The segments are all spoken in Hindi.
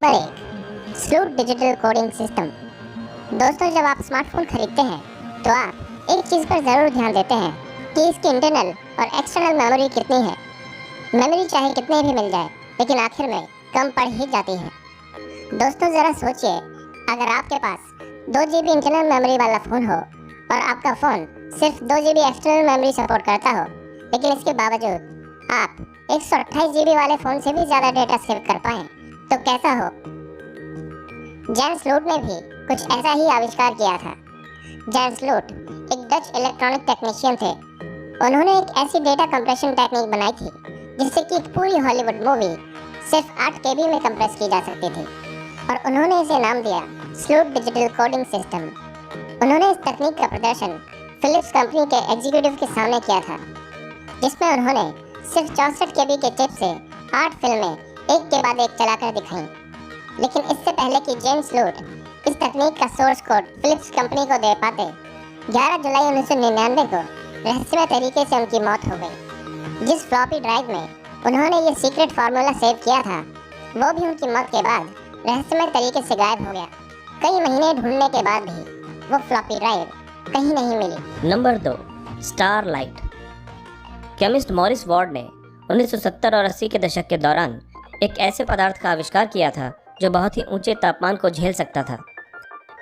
पर एक स्लूट डिजिटल कोडिंग सिस्टम। दोस्तों, जब आप स्मार्टफोन खरीदते हैं तो आप एक चीज़ पर ज़रूर ध्यान देते हैं कि इसकी इंटरनल और एक्सटर्नल मेमोरी कितनी है। मेमोरी चाहे कितनी भी मिल जाए, लेकिन आखिर में कम पड़ ही जाती है। दोस्तों, ज़रा सोचिए, अगर आपके पास 2 GB इंटरनल मेमोरी वाला फ़ोन हो और आपका फ़ोन सिर्फ 2 GB एक्सटर्नल मेमोरी सपोर्ट करता हो, लेकिन इसके बावजूद आप 128 GB वाले फ़ोन से भी ज़्यादा डेटा सेव कर पाएँ, तो कैसा हो। जैन स्लूट ने भी कुछ ऐसा ही आविष्कार किया था। जैन स्लूट एक डच इलेक्ट्रॉनिक टेक्नीशियन थे। उन्होंने एक ऐसी डेटा कंप्रेशन टेक्निक बनाई थी जिससे कि एक पूरी हॉलीवुड मूवी सिर्फ 8 KB में कंप्रेस की जा सकती थी, और उन्होंने इसे नाम दिया स्लूट डिजिटल कोडिंग सिस्टम। उन्होंने इस तकनीक का प्रदर्शन फिलिप्स कंपनी के एग्जीक्यूटिव के सामने किया था, जिसमें उन्होंने सिर्फ 64 KB के चिप से 8 फिल्में एक के बाद एक चलाकर दिखाई। लेकिन इससे पहले कि जैन स्लूट इस तकनीक का सोर्स कोड फिलिप्स कंपनी को दे पाते, 11 जुलाई 1999 को रहस्यमय तरीके से उनकी मौत हो गई। जिस फ्लॉपी ड्राइव में उन्होंने ये सीक्रेट फार्मूला सेव किया था, वो भी उनकी मौत के बाद रहस्यमय तरीके से गायब हो गया। कई महीने ढूंढने के बाद भी वो फ्लॉपी ड्राइव कहीं नहीं मिली। Number 2, starlight. Chemist Morris Ward ने 1970 और 80 के दशक के दौरान एक ऐसे पदार्थ का आविष्कार किया था जो बहुत ही ऊंचे तापमान को झेल सकता था।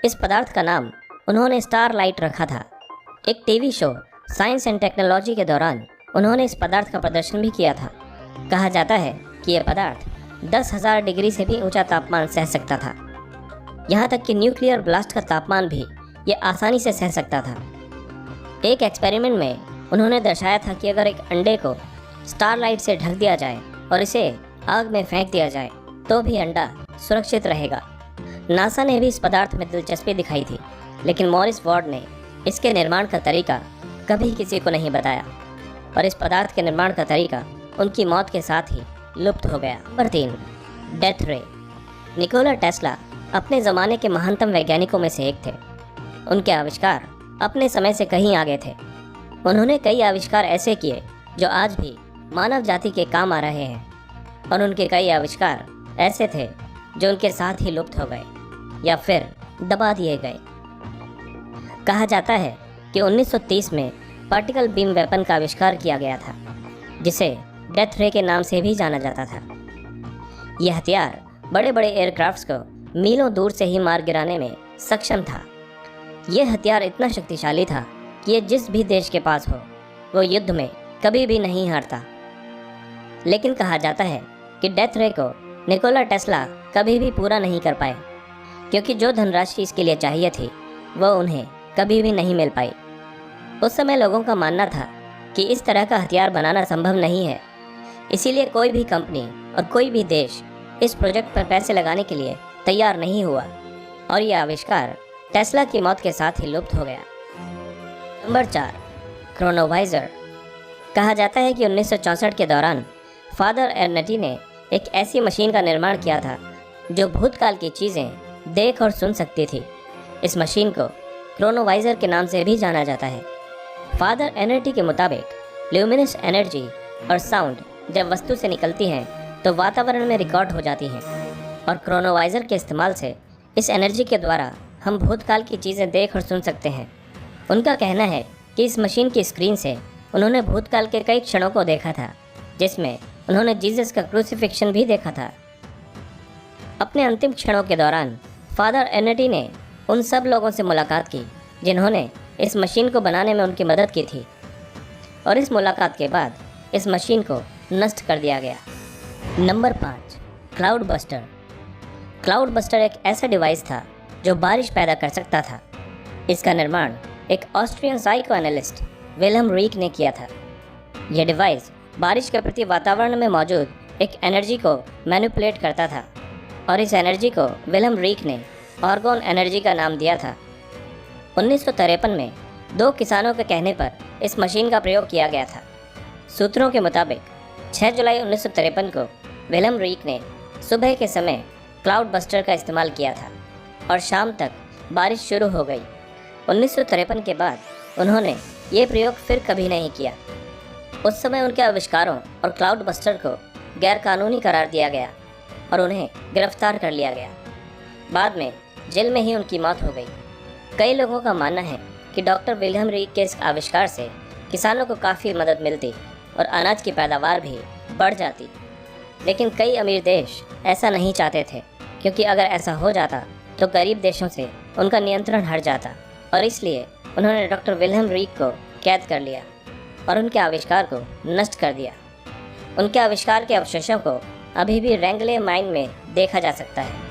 इस पदार्थ का नाम उन्होंने स्टारलाइट रखा था। एक TV show science and technology के दौरान उन्होंने इस पदार्थ का प्रदर्शन भी किया था। कहा जाता है कि यह पदार्थ 10,000 डिग्री से भी ऊंचा तापमान सह सकता था। यहाँ तक कि न्यूक्लियर ब्लास्ट का तापमान भी ये आसानी से सह सकता था। एक एक्सपेरिमेंट में उन्होंने दर्शाया था कि अगर एक अंडे को स्टारलाइट से ढक दिया जाए और इसे आग में फेंक दिया जाए तो भी अंडा सुरक्षित रहेगा। नासा ने भी इस पदार्थ में दिलचस्पी दिखाई थी, लेकिन मॉरिस वार्ड ने इसके निर्माण का तरीका कभी किसी को नहीं बताया, और इस पदार्थ के निर्माण का तरीका उनकी मौत के साथ ही लुप्त हो गया। नंबर 3, डेथ रे। निकोला टेस्ला अपने ज़माने के महानतम वैज्ञानिकों में से एक थे। उनके आविष्कार अपने समय से कहीं आगे थे। उन्होंने कई आविष्कार ऐसे किए जो आज भी मानव जाति के काम आ रहे हैं, और उनके कई आविष्कार ऐसे थे जो उनके साथ ही लुप्त हो गए या फिर दबा दिए गए। कहा जाता है कि 1930 में पार्टिकल बीम वेपन का आविष्कार किया गया था, जिसे डेथ रे के नाम से भी जाना जाता था। यह हथियार बड़े बड़े एयरक्राफ्ट्स को मीलों दूर से ही मार गिराने में सक्षम था। यह हथियार इतना शक्तिशाली था कि यह जिस भी देश के पास हो, वो युद्ध में कभी भी नहीं हारता। लेकिन कहा जाता है कि डेथ रे को निकोला टेस्ला कभी भी पूरा नहीं कर पाए, क्योंकि जो धनराशि इसके लिए चाहिए थी वो उन्हें कभी भी नहीं मिल पाई। उस समय लोगों का मानना था कि इस तरह का हथियार बनाना संभव नहीं है, इसीलिए कोई भी कंपनी और कोई भी देश इस प्रोजेक्ट पर पैसे लगाने के लिए तैयार नहीं हुआ, और यह आविष्कार टेस्ला की मौत के साथ ही लुप्त हो गया। नंबर 4, क्रोनोवाइजर। कहा जाता है कि 1964 के दौरान फादर एर्नेटी ने एक ऐसी मशीन का निर्माण किया था जो भूतकाल की चीज़ें देख और सुन सकती थी। इस मशीन को क्रोनोवाइजर के नाम से भी जाना जाता है। फादर एर्नेटी के मुताबिक ल्यूमिनस एनर्जी और साउंड जब वस्तु से निकलती हैं तो वातावरण में रिकॉर्ड हो जाती हैं, और क्रोनोवाइजर के इस्तेमाल से इस एनर्जी के द्वारा हम भूतकाल की चीज़ें देख और सुन सकते हैं। उनका कहना है कि इस मशीन की स्क्रीन से उन्होंने भूतकाल के कई क्षणों को देखा था, जिसमें उन्होंने जीसस का क्रूसिफिक्शन भी देखा था। अपने अंतिम क्षणों के दौरान फादर एर्नेटी ने उन सब लोगों से मुलाकात की जिन्होंने इस मशीन को बनाने में उनकी मदद की थी, और इस मुलाकात के बाद इस मशीन को नष्ट कर दिया गया। Number 5, cloud buster. Cloud buster एक ऐसा डिवाइस था जो बारिश पैदा कर सकता था। इसका निर्माण एक Austrian psycho analyst Wilhelm rig ने किया था। यह डिवाइस बारिश के प्रति वातावरण में मौजूद एक एनर्जी को मैनिपुलेट करता था, और इस एनर्जी को विल्हेम रीक ने आर्गोन एनर्जी का नाम दिया था। 1953 में 2 किसानों के कहने पर इस मशीन का प्रयोग किया गया था। सूत्रों के मुताबिक 6 जुलाई 1953 को विल्हेम रीक ने सुबह के समय क्लाउड बस्टर का इस्तेमाल किया था, और शाम तक बारिश शुरू हो गई। 1953 के बाद उन्होंने ये प्रयोग फिर कभी नहीं किया। उस समय उनके आविष्कारों और क्लाउड बस्टर को गैरकानूनी करार दिया गया, और उन्हें गिरफ्तार कर लिया गया। बाद में जेल में ही उनकी मौत हो गई। कई लोगों का मानना है कि डॉक्टर विलियम रीक के इस आविष्कार से किसानों को काफ़ी मदद मिलती और अनाज की पैदावार भी बढ़ जाती। लेकिन कई अमीर देश ऐसा नहीं चाहते थे, क्योंकि अगर ऐसा हो जाता तो गरीब देशों से उनका नियंत्रण हट जाता, और इसलिए उन्होंने डॉक्टर विलियम रीक को कैद कर लिया और उनके आविष्कार को नष्ट कर दिया। उनके आविष्कार के अवशेषों को अभी भी रेंगले माइन में देखा जा सकता है।